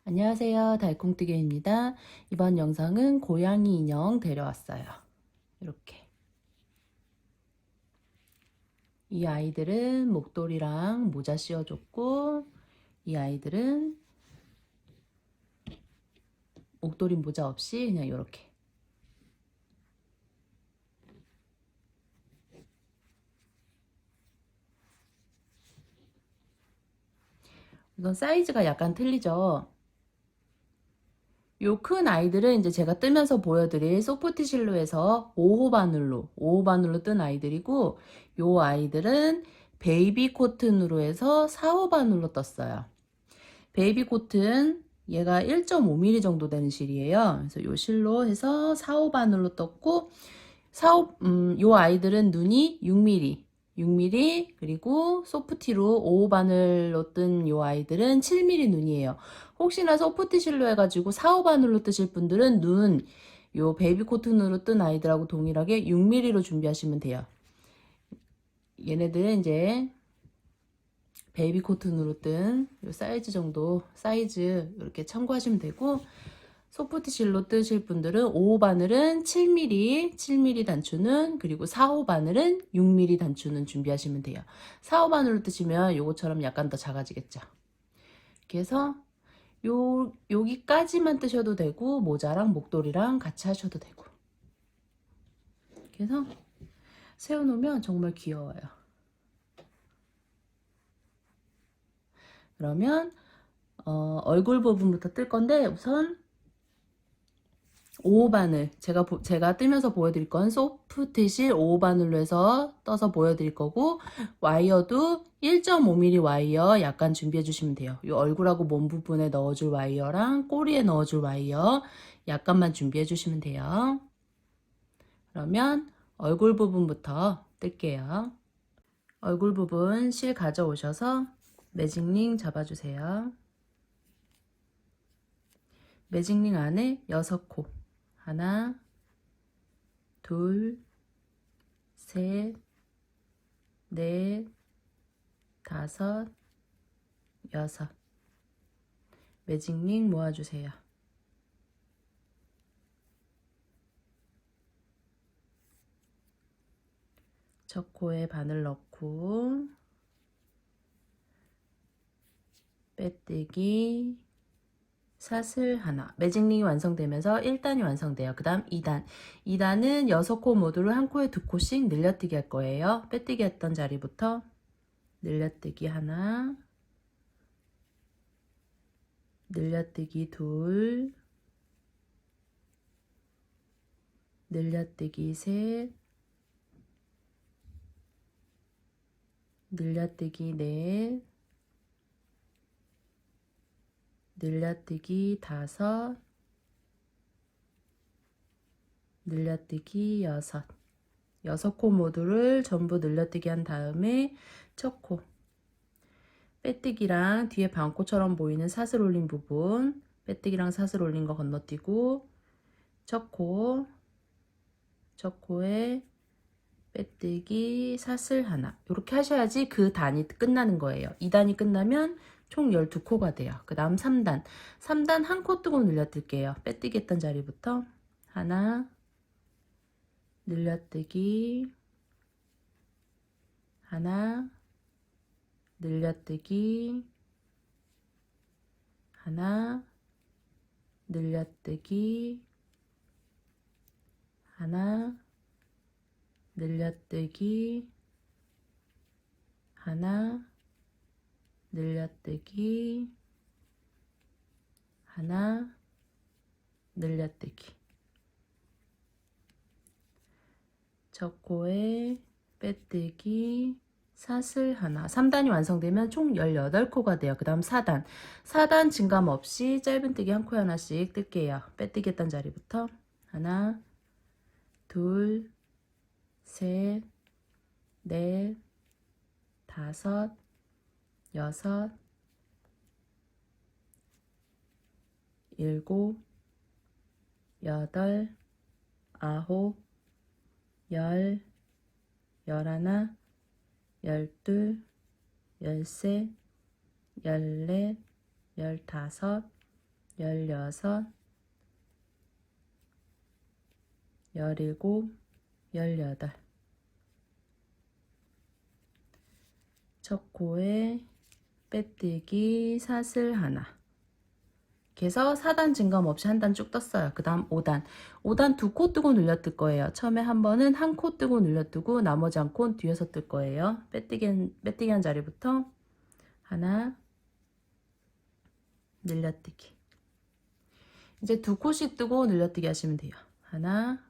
안녕하세요. 달콩뜨개입니다. 이번 영상은 고양이 인형 데려왔어요. 이렇게. 이 아이들은 목도리랑 모자 씌워줬고, 이 아이들은 목도리 모자 없이 그냥 이렇게. 이건 사이즈가 약간 틀리죠. 요 큰 아이들은 이제 제가 뜨면서 보여드릴 소프트 실루에서 5호 바늘로 뜬 아이들이고, 요 아이들은 베이비 코튼으로 해서 4호 바늘로 떴어요. 베이비 코튼 얘가 1.5mm 정도 되는 실이에요. 그래서 요 실로 해서 4호 바늘로 떴고, 요 아이들은 눈이 6mm 그리고 소프티로 5호 바늘로 뜬 요 아이들은 7mm 눈이에요. 혹시나 소프티 실로 해가지고 4호 바늘로 뜨실 분들은 요 베이비 코튼으로 뜬 아이들하고 동일하게 6mm로 준비하시면 돼요. 얘네들은 이제 베이비 코튼으로 뜬 요 사이즈 이렇게 참고하시면 되고, 소프트 실로 뜨실 분들은 5호 바늘은 7mm 단추는, 그리고 4호 바늘은 6mm 단추는 준비하시면 돼요. 4호 바늘로 뜨시면 요거처럼 약간 더 작아지겠죠. 이렇게 해서 여기까지만 뜨셔도 되고, 모자랑 목도리랑 같이 하셔도 되고. 이렇게 해서 세워놓으면 정말 귀여워요. 그러면 얼굴 부분부터 뜰 건데, 우선 5호 바늘, 제가 뜨면서 보여드릴 건 소프트실 5호 바늘로 해서 떠서 보여드릴 거고, 와이어도 1.5mm 와이어 약간 준비해 주시면 돼요. 이 얼굴하고 몸 부분에 넣어줄 와이어랑 꼬리에 넣어줄 와이어 약간만 준비해 주시면 돼요. 그러면 얼굴 부분부터 뜰게요. 얼굴 부분 실 가져오셔서 매직링 잡아주세요. 매직링 안에 6코, 하나, 둘, 셋, 넷, 다섯, 여섯. 매직링 모아주세요. 첫 코에 바늘 넣고, 빼뜨기, 사슬 하나. 매직링이 완성되면서 1단이 완성돼요. 그 다음 2단. 2단은 6코 모두를 한 코에 2코씩 늘려뜨기 할 거예요. 빼뜨기 했던 자리부터 늘려뜨기 하나, 늘려뜨기 둘, 늘려뜨기 셋, 늘려뜨기 넷, 늘려뜨기 다섯, 늘려뜨기 여섯. 6코 모두를 전부 늘려뜨기 한 다음에 첫 코, 빼뜨기랑 뒤에 반코처럼 보이는 사슬 올린 부분, 빼뜨기랑 사슬 올린 거 건너뛰고, 첫 코에 빼뜨기 사슬 하나. 이렇게 하셔야지 그 단이 끝나는 거예요. 2단이 끝나면 총 12코가 돼요. 그 다음 3단. 3단 한 코 뜨고 늘려뜰게요. 빼뜨기 했던 자리부터 하나, 늘려뜨기 하나, 늘려뜨기 하나, 늘려뜨기 하나, 늘려뜨기 하나, 늘려뜨기 하나, 늘려뜨기. 첫 코에 빼뜨기 사슬 하나. 3단이 완성되면 총 18코가 돼요. 그 다음 4단. 4단 증감 없이 짧은뜨기 한 코에 하나씩 뜰게요. 빼뜨기 했던 자리부터 하나, 둘, 셋, 넷, 다섯, 여섯, 일곱, 여덟, 아홉, 열, 열하나, 열둘, 열셋, 열넷, 열다섯, 16, 17, 18. 첫 코에 빼뜨기 사슬 하나. 그래서 4단 증감 없이 한 단 쭉 떴어요. 그 다음 5단. 5단 2코 뜨고 늘려 뜰 거예요. 처음에 한 번은 한 코 뜨고 늘려 뜨고 나머지 한 코는 뒤에서 뜰 거예요. 빼뜨기 한 자리부터 하나, 늘려뜨기. 이제 2코씩 뜨고 늘려뜨기 하시면 돼요. 하나,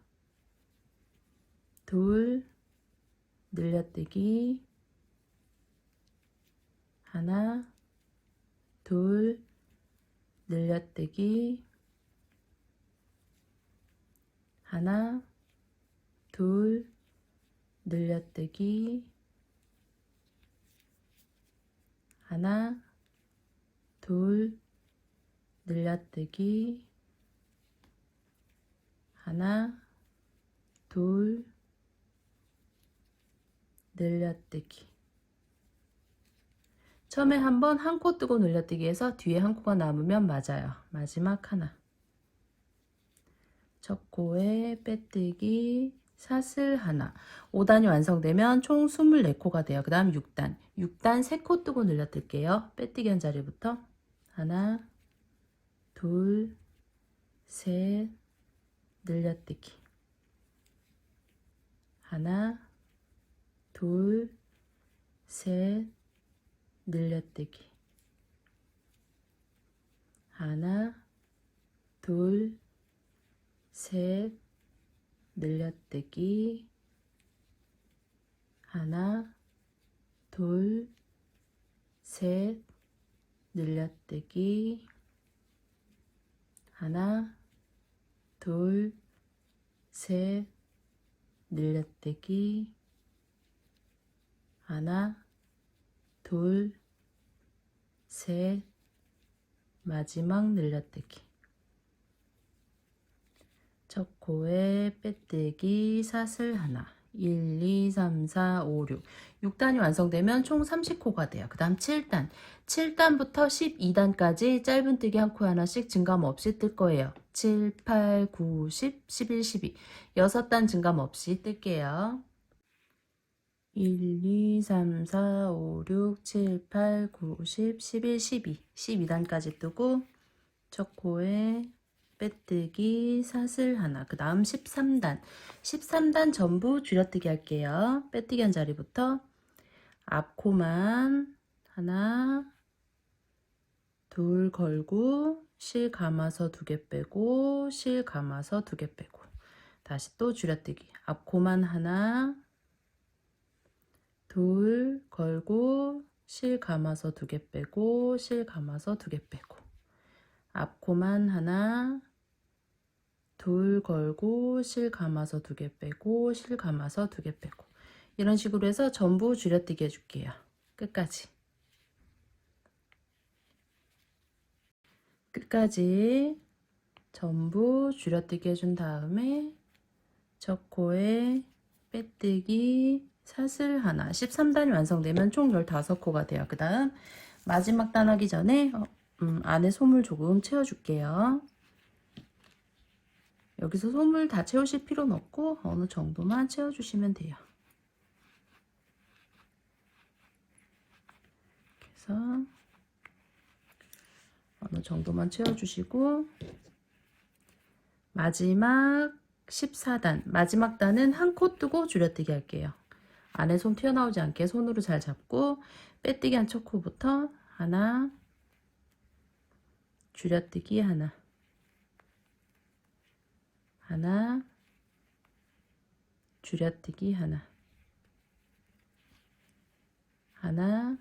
둘, 늘려뜨기. 하나, 둘, 늘려뜨기. 하나, 둘, 늘려뜨기. 하나, 둘, 늘려뜨기. 하나, 둘, 늘려뜨기. 처음에 한번 한 코 뜨고 늘려뜨기 해서 뒤에 한 코가 남으면 맞아요. 마지막 하나. 첫 코에 빼뜨기 사슬 하나. 5단이 완성되면 총 24코가 돼요. 그 다음 6단. 6단 3코 뜨고 늘려뜰게요. 빼뜨기 한 자리부터 하나, 둘, 셋, 늘려뜨기. 하나, 둘, 셋, 늘려뜨기. 하나, 둘, 셋, 늘려뜨기. 하나, 둘, 셋, 늘려뜨기. 하나, 둘, 셋, 늘려뜨기. 하나, 둘, 셋, 마지막 늘려뜨기. 첫 코에 빼뜨기 사슬 하나. 1, 2, 3, 4, 5, 6. 6단이 완성되면 총 30코가 돼요. 그 다음 7단. 7단부터 12단까지 짧은뜨기 한 코 하나씩 증감 없이 뜰 거예요. 7, 8, 9, 10, 11, 12. 6단 증감 없이 뜰게요. 1, 2, 3, 4, 5, 6, 7, 8, 9, 10, 11, 12. 12단까지 뜨고 첫 코에 빼뜨기 사슬 하나. 그 다음 13단. 13단 전부 줄여뜨기 할게요. 빼뜨기 한 자리부터 앞코만 하나, 둘 걸고 실 감아서 2개 빼고 실 감아서 2개 빼고 다시 또 줄여뜨기. 앞코만 하나, 둘 걸고 실 감아서 2개 빼고 실 감아서 2개 빼고 앞코만 하나, 둘 걸고 실 감아서 2개 빼고 실 감아서 2개 빼고 이런 식으로 해서 전부 줄여뜨기 해줄게요. 끝까지 전부 줄여뜨기 해준 다음에 첫 코에 빼뜨기 사슬 하나. 13단이 완성되면 총 15코가 돼요. 그 다음 마지막 단 하기 전에 안에 솜을 조금 채워줄게요. 여기서 솜을 다 채우실 필요는 없고 어느 정도만 채워주시면 돼요. 그래서 어느 정도만 채워주시고 마지막 14단 마지막 단은 한 코 뜨고 줄여뜨기 할게요. 안에 솜 튀어나오지 않게 손으로 잘 잡고 빼뜨기 한 첫 코부터 하나, 줄여뜨기 하나, 하나, 줄여뜨기 하나, 하나,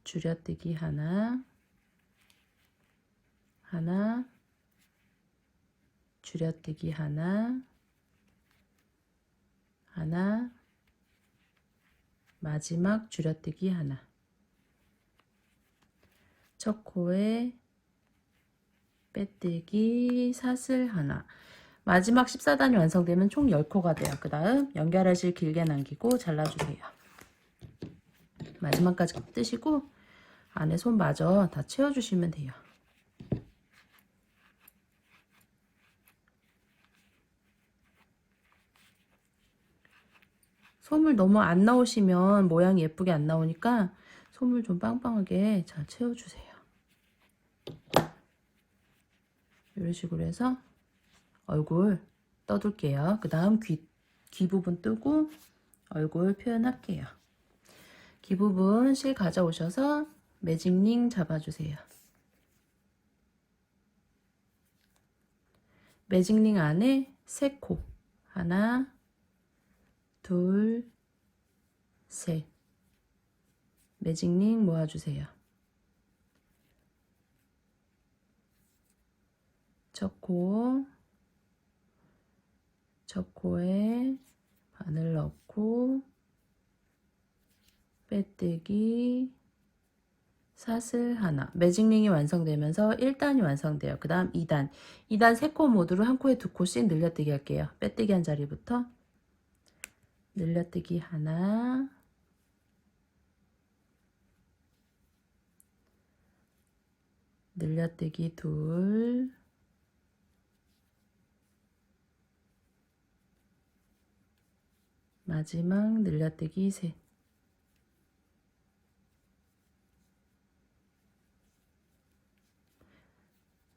줄여뜨기 하나, 하나, 줄여뜨기 하나, 하나, 마지막 줄여뜨기 하나. 첫 코에 빼뜨기 사슬 하나. 마지막 14단이 완성되면 총 10코가 돼요. 그 다음 연결하실 길게 남기고 잘라주세요. 마지막까지 뜨시고 안에 솜 마저 다 채워주시면 돼요. 솜을 너무 안 넣으시면 모양이 예쁘게 안 나오니까 솜을 좀 빵빵하게 잘 채워주세요. 이런 식으로 해서 얼굴 떠둘게요. 그 다음 귀 부분 뜨고 얼굴 표현할게요. 귀 부분 실 가져오셔서 매직링 잡아주세요. 매직링 안에 3코 하나 둘 셋 매직링 모아주세요. 첫 코에 바늘 넣고 빼뜨기 사슬 하나. 매직링이 완성되면서 1단이 완성돼요. 그 다음 2단 3코 모두로 한 코에 2코씩 늘려뜨기 할게요. 빼뜨기 한 자리부터 늘려뜨기 하나, 늘려뜨기 둘, 마지막 늘려뜨기 셋.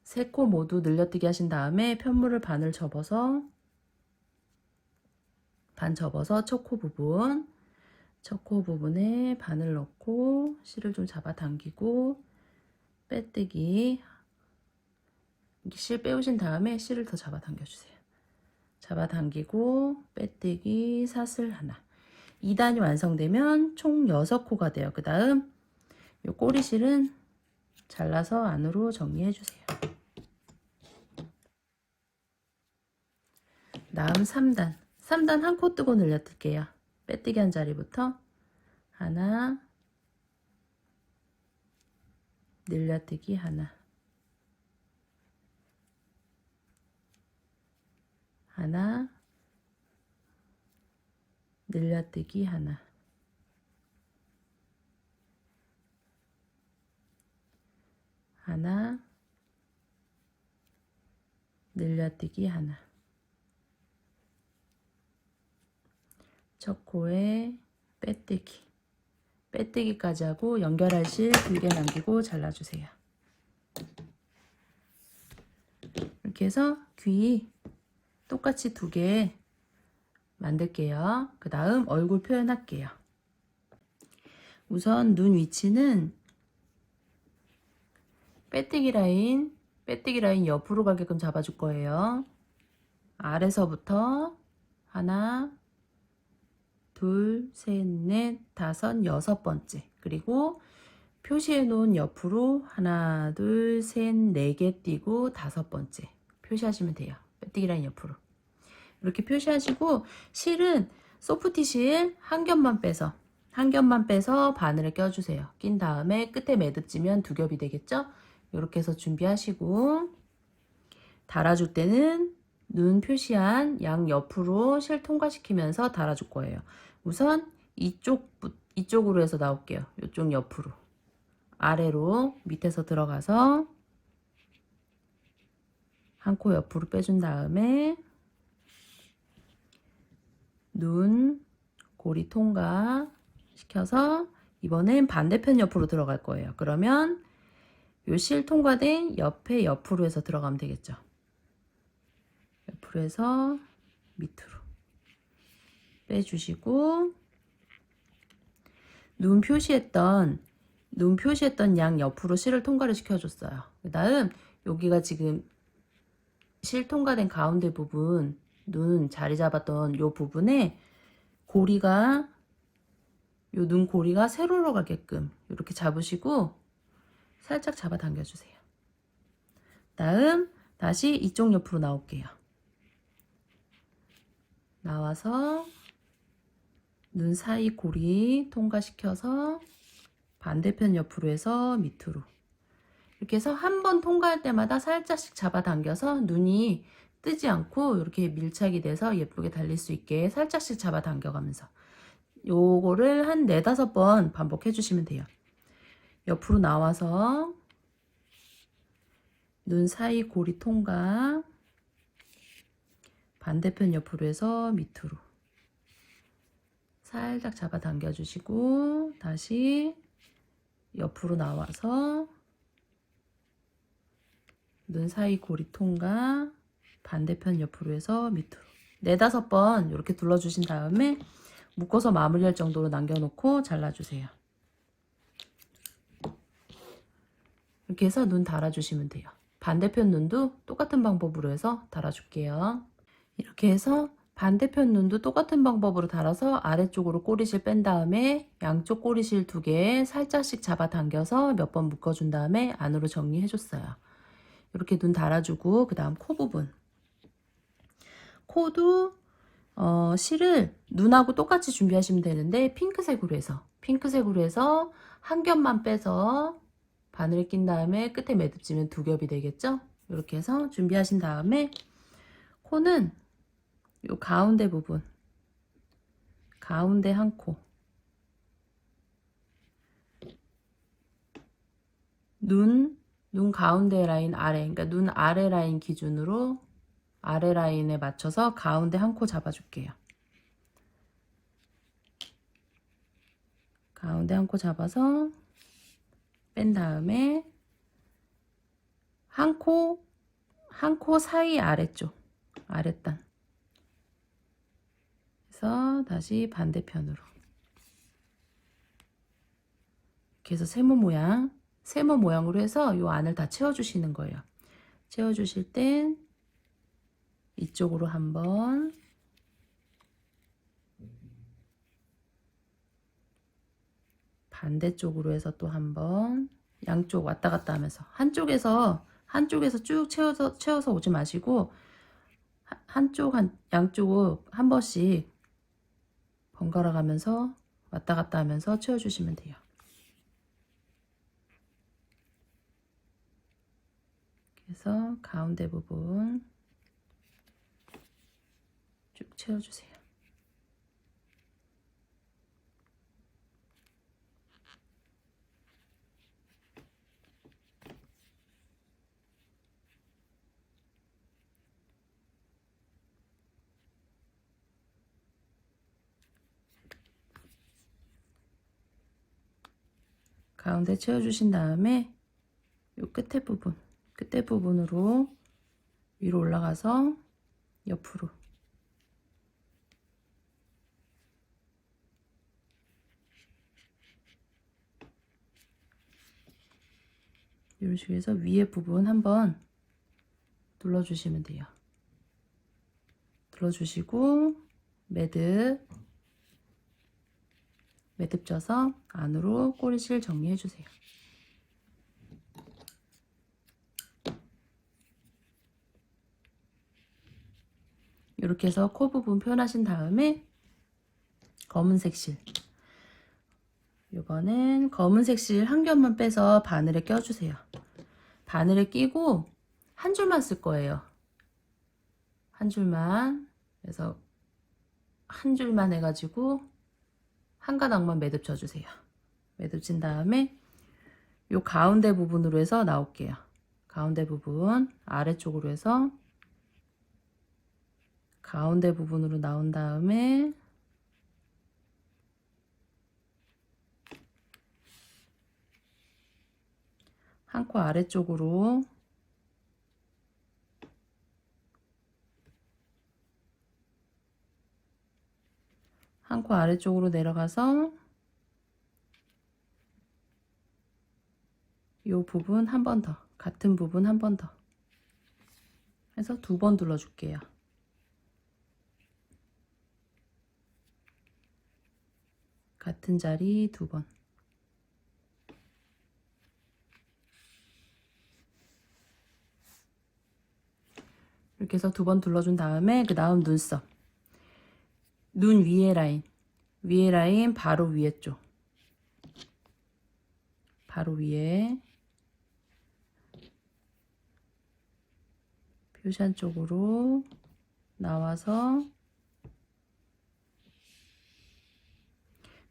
세 코 모두 늘려뜨기 하신 다음에 편물을 반을 접어서 첫 코 부분에 바늘 넣고 실을 좀 잡아 당기고 빼뜨기 실 빼오신 다음에 실을 더 잡아 당겨주세요. 잡아 당기고 빼뜨기 사슬 하나. 2단이 완성되면 총 6코가 돼요. 그 다음 이 꼬리실은 잘라서 안으로 정리해 주세요. 다음 3단 한 코 뜨고 늘려뜰게요. 빼뜨기 한 자리부터 하나, 늘려뜨기 하나, 하나, 늘려뜨기 하나, 하나, 늘려뜨기 하나. 첫 코에 빼뜨기까지 하고 연결할 실 길게 남기고 잘라주세요. 이렇게 해서 귀 똑같이 2개 만들게요. 그 다음 얼굴 표현할게요. 우선 눈 위치는 빼뜨기 라인 옆으로 가게끔 잡아줄 거예요. 아래서부터 하나, 둘, 셋, 넷, 다섯, 6번째. 그리고 표시해 놓은 옆으로 하나, 둘, 셋, 4개 띄고 5번째. 표시하시면 돼요. 빼뜨기 라인 옆으로. 이렇게 표시하시고 실은 소프티 실 한 겹만 빼서 바늘에 껴주세요. 낀 다음에 끝에 매듭지면 2겹이 되겠죠? 이렇게 해서 준비하시고 달아줄 때는 눈 표시한 양 옆으로 실 통과시키면서 달아줄 거예요. 우선 이쪽으로 해서 나올게요. 이쪽 옆으로 아래로 밑에서 들어가서 한 코 옆으로 빼준 다음에 눈 고리 통과 시켜서 이번엔 반대편 옆으로 들어갈 거예요. 그러면 요 실 통과된 옆에 옆으로 해서 들어가면 되겠죠. 옆으로 해서 밑으로 빼주시고 눈 표시했던 양 옆으로 실을 통과를 시켜줬어요. 그 다음 여기가 지금 실 통과된 가운데 부분 눈 자리 잡았던 요 부분에 눈 고리가 세로로 가게끔 이렇게 잡으시고 살짝 잡아 당겨주세요. 다음 다시 이쪽 옆으로 나올게요. 나와서 눈 사이 고리 통과시켜서 반대편 옆으로 해서 밑으로 이렇게 해서 한 번 통과할 때마다 살짝씩 잡아 당겨서 눈이 뜨지 않고 이렇게 밀착이 돼서 예쁘게 달릴 수 있게 살짝씩 잡아 당겨가면서 요거를 한 4-5번 반복해 주시면 돼요. 옆으로 나와서 눈 사이 고리 통과 반대편 옆으로 해서 밑으로 살짝 잡아당겨 주시고 다시 옆으로 나와서 눈 사이 고리 통과 반대편 옆으로 해서 밑으로 4-5번 이렇게 둘러주신 다음에 묶어서 마무리할 정도로 남겨놓고 잘라주세요. 이렇게 해서 눈 달아주시면 돼요. 반대편 눈도 똑같은 방법으로 해서 달아줄게요. 이렇게 해서 반대편 눈도 똑같은 방법으로 달아서 아래쪽으로 꼬리실 뺀 다음에 양쪽 꼬리실 2개 살짝씩 잡아당겨서 몇 번 묶어준 다음에 안으로 정리해줬어요. 이렇게 눈 달아주고 그 다음 코 부분. 코도 실을 눈하고 똑같이 준비하시면 되는데 핑크색으로 해서 한 겹만 빼서 바늘에 낀 다음에 끝에 매듭지면 2겹이 되겠죠? 이렇게 해서 준비하신 다음에 코는 요 가운데 부분, 가운데 한 코, 눈 가운데 라인 아래, 그러니까 눈 아래 라인 기준으로 아래 라인에 맞춰서 가운데 한 코 잡아줄게요. 가운데 한 코 잡아서 뺀 다음에 한 코 사이 아래쪽, 아랫단. 그래서 다시 반대편으로. 이렇게 해서 세모 모양으로 해서 이 안을 다 채워주시는 거예요. 채워주실 땐 이쪽으로 한번, 반대쪽으로 해서 또 한번, 양쪽 왔다 갔다 하면서 한쪽에서 쭉 채워서 오지 마시고 양쪽 한 번씩 번갈아 가면서 왔다 갔다 하면서 채워주시면 돼요. 그래서 가운데 부분 쭉 채워주세요. 가운데 채워주신 다음에 이 끝에 부분으로 위로 올라가서 옆으로 이런 식으로 해서 위에 부분 한번 눌러주시면 돼요. 눌러주시고 매듭 져서 안으로 꼬리실 정리해 주세요. 이렇게 해서 코 부분 표현하신 다음에 검은색 실, 이거는 검은색 실 한 겹만 빼서 바늘에 껴주세요. 바늘에 끼고 한 줄만 쓸 거예요. 한 줄만. 그래서 한 줄만 해가지고 한 가닥만 매듭 쳐주세요. 매듭 친 다음에 요 가운데 부분으로 해서 나올게요. 가운데 부분 아래쪽으로 해서 가운데 부분으로 나온 다음에 한 코 아래쪽으로 한 코 아래쪽으로 내려가서 이 부분 한 번 더, 같은 부분 한 번 더 해서 2번 둘러줄게요. 같은 자리 2번. 이렇게 해서 2번 둘러준 다음에 그 다음 눈썹. 눈 위에 라인 바로 위에 쪽. 바로 위에 표시한 쪽으로 나와서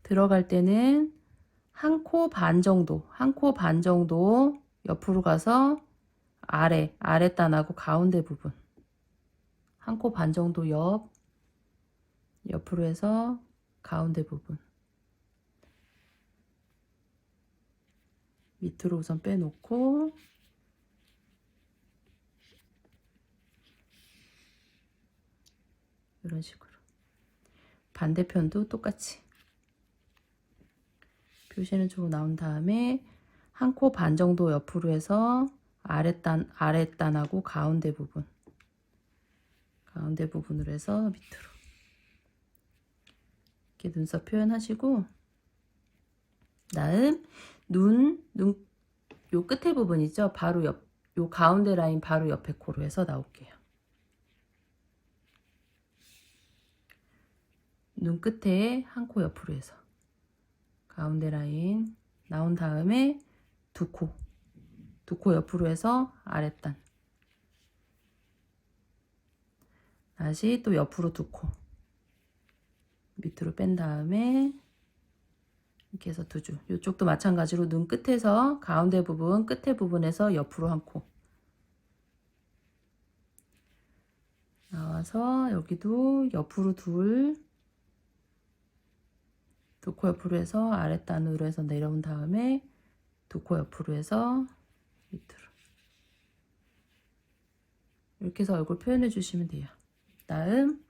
들어갈 때는 한 코 반 정도 옆으로 가서 아랫단하고 가운데 부분 한 코 반 정도 옆으로 해서 가운데 부분 밑으로 우선 빼놓고 이런 식으로 반대편도 똑같이 표시는 조금 나온 다음에 한 코 반 정도 옆으로 해서 아랫단하고 가운데 부분으로 해서 밑으로 이렇게 눈썹 표현하시고, 다음 요 끝에 부분 있죠? 바로 요 가운데 라인 바로 옆에 코로 해서 나올게요. 눈 끝에 한 코 옆으로 해서 가운데 라인 나온 다음에 두 코 옆으로 해서 아랫단, 다시 또 옆으로 두 코 밑으로 뺀 다음에 이렇게 해서 두 줄. 이쪽도 마찬가지로 눈 끝에서 가운데 부분 끝에 부분에서 옆으로 한 코 나와서 여기도 옆으로 두 코 옆으로 해서 아랫단으로 해서 내려온 다음에 두 코 옆으로 해서 밑으로 이렇게 해서 얼굴 표현해 주시면 돼요. 다음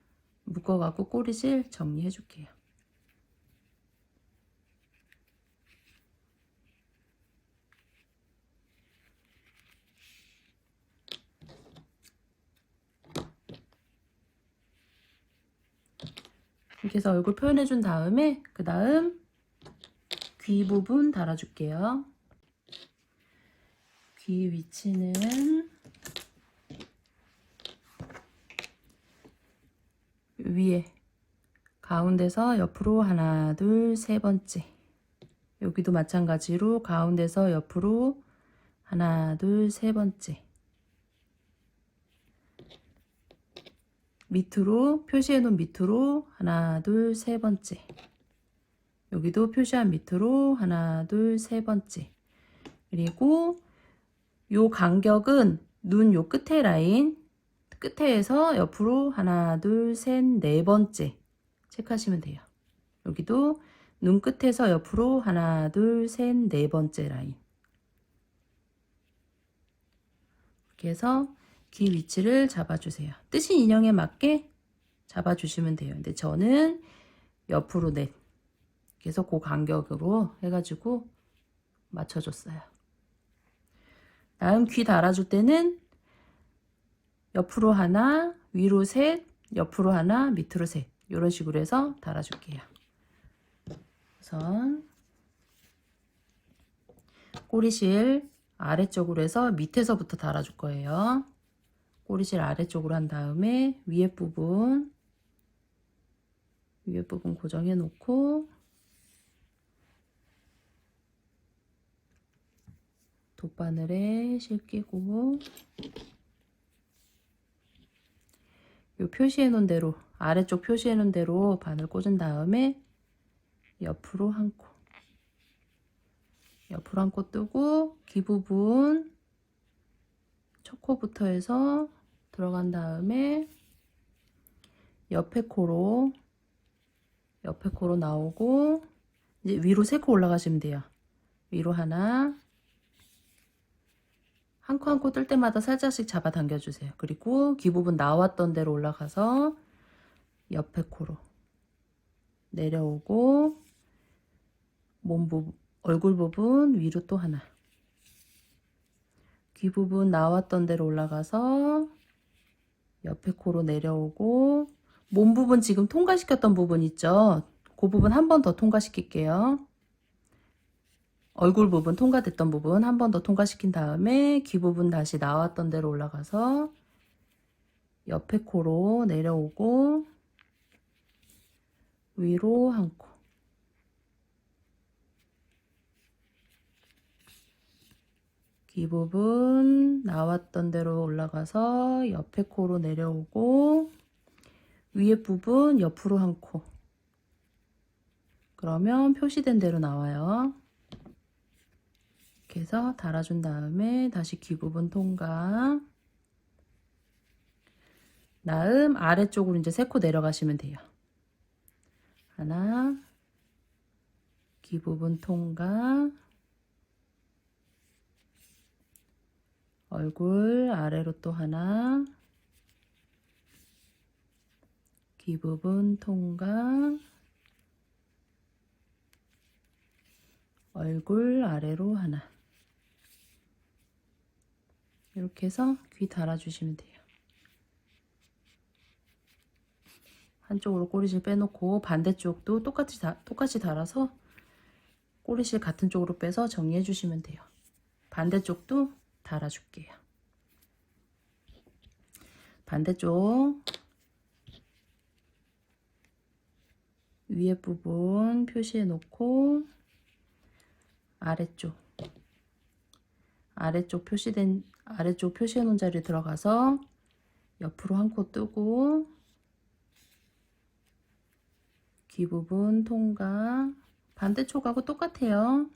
묶어갖고 꼬리실 정리해 줄게요. 이렇게 해서 얼굴 표현해 준 다음에 그 다음 귀 부분 달아줄게요. 귀 위치는 위에 가운데서 옆으로 하나 둘 세 번째, 여기도 마찬가지로 가운데서 옆으로 하나 둘 세 번째, 밑으로 표시해 놓은 밑으로 하나 둘 세 번째, 여기도 표시한 밑으로 하나 둘 세 번째, 그리고 요 간격은 눈 요 끝에 라인 끝에에서 옆으로 하나 둘 셋 네 번째 체크하시면 돼요. 여기도 눈 끝에서 옆으로 하나 둘 셋 네 번째 라인, 이렇게 해서 귀 위치를 잡아주세요. 뜨신 인형에 맞게 잡아주시면 돼요. 근데 저는 옆으로 넷, 그래서 그 간격으로 해가지고 맞춰줬어요. 다음 귀 달아줄 때는 옆으로 하나, 위로 셋, 옆으로 하나, 밑으로 셋, 이런 식으로 해서 달아줄게요. 우선 꼬리실 아래쪽으로 해서 밑에서부터 달아줄 거예요. 꼬리실 아래쪽으로 한 다음에 위에 부분 고정해 놓고 돗바늘에 실 끼고 요 표시해 놓은 대로 아래쪽 표시해 놓은 대로 바늘 꽂은 다음에 옆으로 한 코 뜨고 귀 부분 첫 코부터 해서 들어간 다음에 옆에 코로 나오고 이제 위로 3코 올라가시면 돼요. 위로 하나, 한 코 뜰 때마다 살짝씩 잡아 당겨 주세요. 그리고 귀 부분 나왔던 대로 올라가서 옆에 코로 내려오고 얼굴 부분 위로 또 하나, 귀 부분 나왔던 대로 올라가서 옆에 코로 내려오고 몸 부분 지금 통과시켰던 부분 있죠? 그 부분 한 번 더 통과시킬게요. 얼굴 부분 통과됐던 부분 한 번 더 통과시킨 다음에 귀 부분 다시 나왔던 대로 올라가서 옆에 코로 내려오고 위로 한 코, 귀 부분 나왔던 대로 올라가서 옆에 코로 내려오고 위에 부분 옆으로 한 코, 그러면 표시된 대로 나와요. 이렇게 해서 달아준 다음에 다시 귀 부분 통과. 다음 아래쪽으로 이제 3코 내려가시면 돼요. 하나, 귀 부분 통과, 얼굴 아래로 또 하나, 귀 부분 통과, 얼굴 아래로 하나. 이렇게 해서 귀 달아주시면 돼요. 한쪽으로 꼬리실 빼놓고 반대쪽도 똑같이 달아서 꼬리실 같은 쪽으로 빼서 정리해 주시면 돼요. 반대쪽도 달아줄게요. 반대쪽 위에 부분 표시해 놓고 아래쪽 표시해 놓은 자리에 들어가서 옆으로 한 코 뜨고 귀 부분 통과. 반대쪽하고 똑같아요.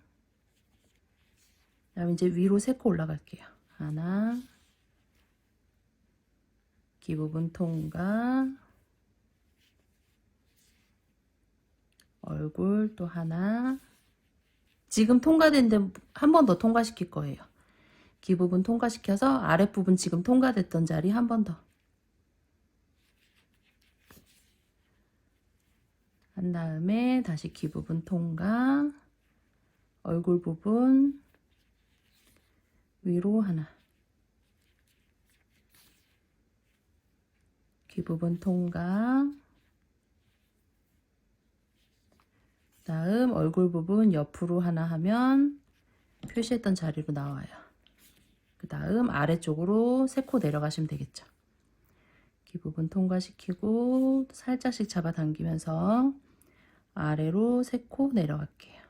그다음에 이제 위로 3코 올라갈게요. 하나, 귀 부분 통과, 얼굴 또 하나. 지금 통과된데 한 번 더 통과시킬 거예요. 귀 부분 통과시켜서 아랫부분 지금 통과됐던 자리 한 번 더. 한 다음에 다시 귀 부분 통과, 얼굴 부분 위로 하나, 귀 부분 통과, 다음 얼굴 부분 옆으로 하나 하면 표시했던 자리로 나와요. 그 다음 아래쪽으로 3코 내려가시면 되겠죠. 귀 부분 통과시키고 살짝씩 잡아당기면서 아래로 3코 내려갈게요.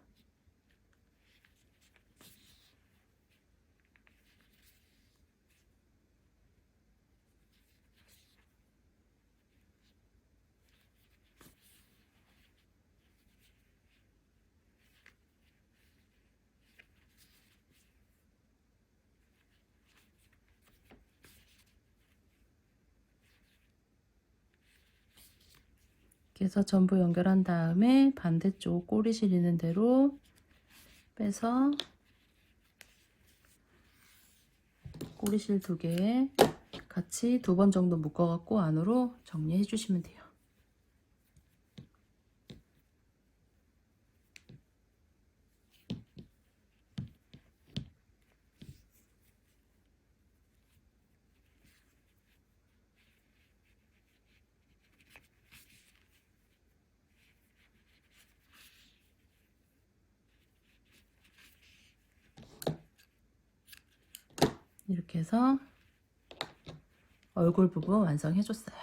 이렇게 해서 전부 연결한 다음에 반대쪽 꼬리실 있는 대로 빼서 꼬리실 2개 같이 2번 정도 묶어갖고 안으로 정리해 주시면 돼요. 이렇게 해서 얼굴 부분 완성해 줬어요.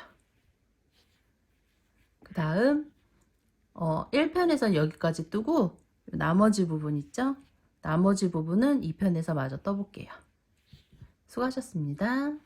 그 다음 1편에선 여기까지 뜨고 나머지 부분 있죠? 나머지 부분은 2편에서 마저 떠볼게요. 수고하셨습니다.